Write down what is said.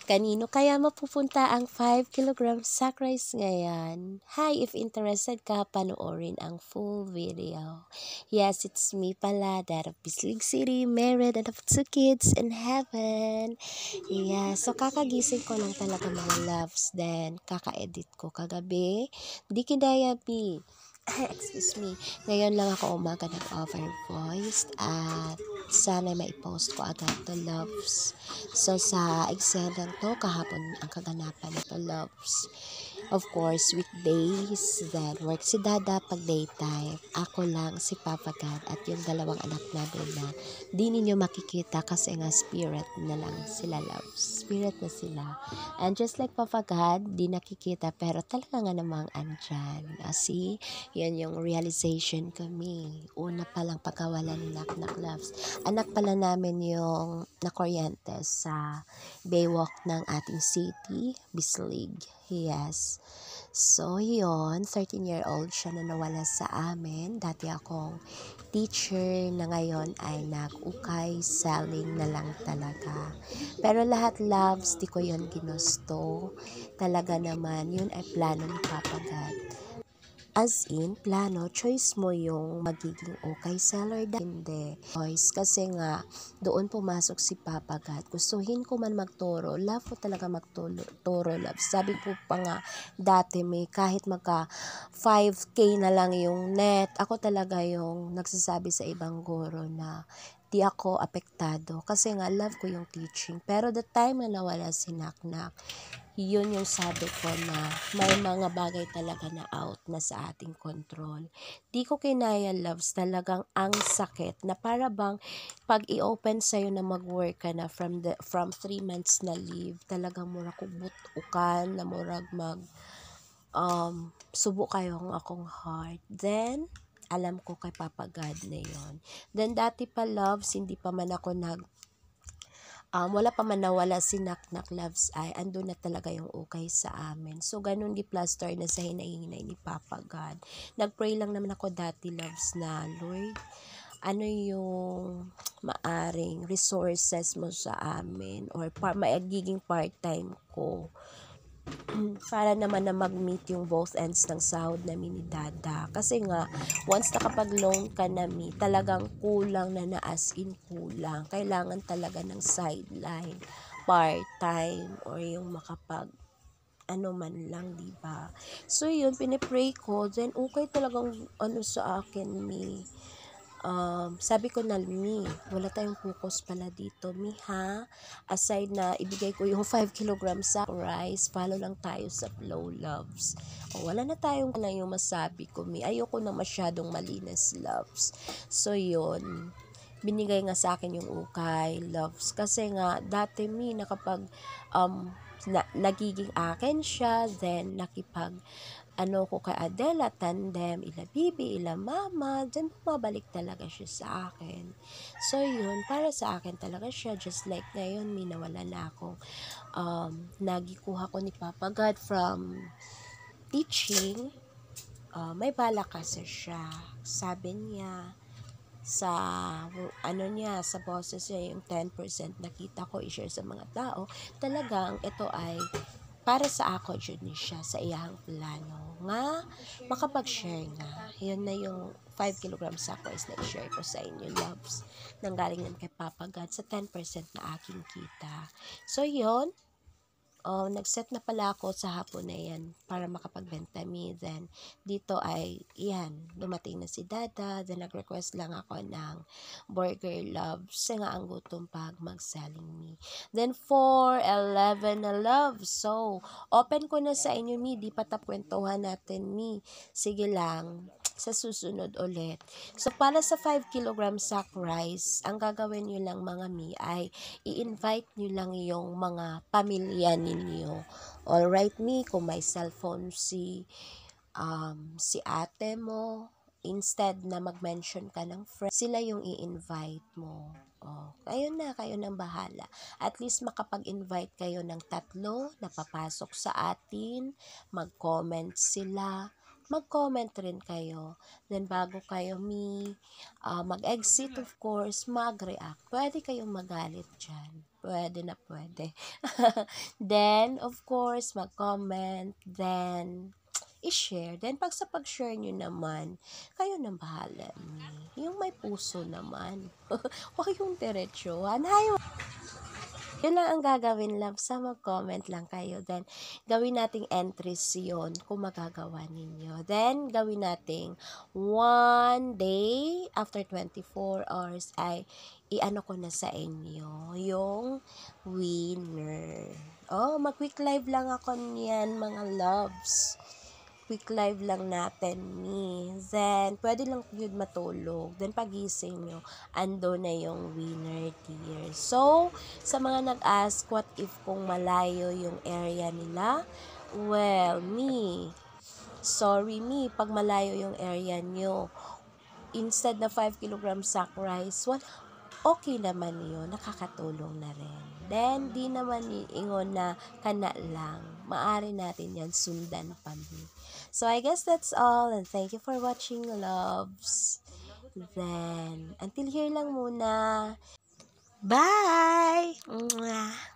Kanino kaya mapupunta ang 5 kilogram sack rice ngayon? Hi, if interested ka, panoorin ang full video. Yes, it's me pala, that of Bislig City, married and of 2 kids in heaven. Yeah, so kakagising ko lang talaga mga loves, then kaka-edit ko kagabi. Di kinaya, B. Excuse me. Ngayon lang ako umaga nag-offer voice at sana mai-post ko agad to loves. So sa eksena to, kahapon ang kaganapan nito loves. Of course, weekdays, then work si Dada pag daytime. Ako lang, si Papa God, at yung dalawang anak namin na di ninyo makikita kasi nga spirit na lang sila loves. Spirit na sila. And just like Papa God, di nakikita pero talaga nga namang andyan. See, yan yung realization kami. Una pa lang pagkawala ni Knock Loves. Anak pala namin yung nakuryente sa Baywalk ng ating city, Bislig. Yes. So, yun, 13-year-old siya na nawala sa amin. Dati akong teacher na ngayon ay nag-ukay, selling na lang talaga. Pero lahat loves, di ko yun ginusto. Talaga naman, yun ay plano ni Papa God. As in, plano, choice mo yung magiging okay seller hindi. Choice, kasi nga, doon pumasok si Papa God. Gustuhin ko man magturo, love ko talaga magturo, love. Sabi ko pa nga, dati may kahit magka 5K na lang yung net, ako talaga yung nagsasabi sa ibang guro na di ako apektado. Kasi nga, love ko yung teaching. Pero the time na nawala si Naknak, yun yung sabi ko na may mga bagay talaga na out na sa ating control. Di ko kinaya loves, talagang ang sakit na para bang pag i-open sa'yo na mag-work ka na from 3 months na leave, talagang murag ukan na murag subo kayong akong heart. Then, alam ko kay Papa God na yon. Then, dati pa loves, hindi pa man ako wala pa man nawala si Knock Loves ay ando na talaga yung okay sa amin. So, ganun gi-plaster na sa hinahinay ni Papa God. Nag-pray lang naman ako dati loves na, Lord, ano yung maaring resources mo sa amin or magiging part-time ko para naman na mag-meet yung both ends ng sahod namin ni Dada. Kasi nga, once nakapag-loan ka na talagang kulang na as in kulang. Kailangan talaga ng sideline, part-time, or yung makapag ano man lang, diba? So, yun, pinipray ko. Then, okay talagang sa akin, sabi ko na, wala tayong focus pala dito, ha? Aside na ibigay ko yung 5 kilograms sa rice, follow lang tayo sa flow, loves. Wala na tayong lang yung masabi ko, ayoko na masyadong malinis, loves. So, yun. Binigay nga sa akin yung ukay, loves. Kasi nga, dati nakapag, nagiging akin siya, then ko kay Adela, tandem, ila bibi, ila mama, then bumabalik talaga siya sa akin. So, yun, para sa akin talaga siya, just like ngayon, nawala na akong, nagikuha ko ni Papa God from teaching, may bala kasi siya. Sabi niya, sa sa boses niya, yung 10% nakita ko i-share sa mga tao, talagang ito ay para sa ako jud ni siya sa iyang plano nga makapag-share nga. Yun na yung 5 kilograms sacrifice na i-share ko sa inyo, loves, nanggaling yan kay Papa God sa 10% na aking kita. So yun, nag-set na pala ako sa hapon na yan para makapagbenta mi. Then, dito ay, dumating na si Dada. Then, nag-request lang ako ng burger love. Kasi nga ang gutom pag mag-selling me. Then, 4:11 na love. So, open ko na sa inyo, di pa tapkwentuhan natin, Sige lang, sa susunod ulit. So, para sa 5 kilogram sack rice, ang gagawin nyo lang mga ay i-invite nyo lang yung mga pamilya ninyo. Alright, kung may cellphone si ate mo, instead na mag-mention ka ng friend, sila yung i-invite mo. Kayo nang bahala. At least makapag-invite kayo ng 3 na papasok sa atin, mag-comment sila, mag-comment rin kayo. Then, bago kayo mag-exit, of course, mag-react. Pwede kayong magalit dyan. pwede na pwede. Then, of course, mag-comment, then, i-share. Then, pag sa pag-share nyo naman, kayo nang bahala. Yung may puso naman. Huwag yung diretsuhan. Yun lang ang gagawin, love, sa mag-comment lang kayo. Then, gawin nating entries yun kung magagawa ninyo. Then, gawin nating 1 day after 24 hours ay i-ano ko na sa inyo yung winner. Oh, mag-quick live lang ako niyan, mga loves. Quick live lang natin ni. Then, pwede lang yun matulog. Then, pagising nyo, ando na yung winner dear. So, sa mga nag-ask, what if kung malayo yung area nila? Well, sorry pag malayo yung area nyo, instead na 5 kilogram sack rice, okay naman yun, nakakatulong na rin. Then, di naman iingon na kana lang. Maari natin yan sundan pa mi. So, I guess that's all, and thank you for watching, loves. Then, until here lang muna. Bye! Mwah!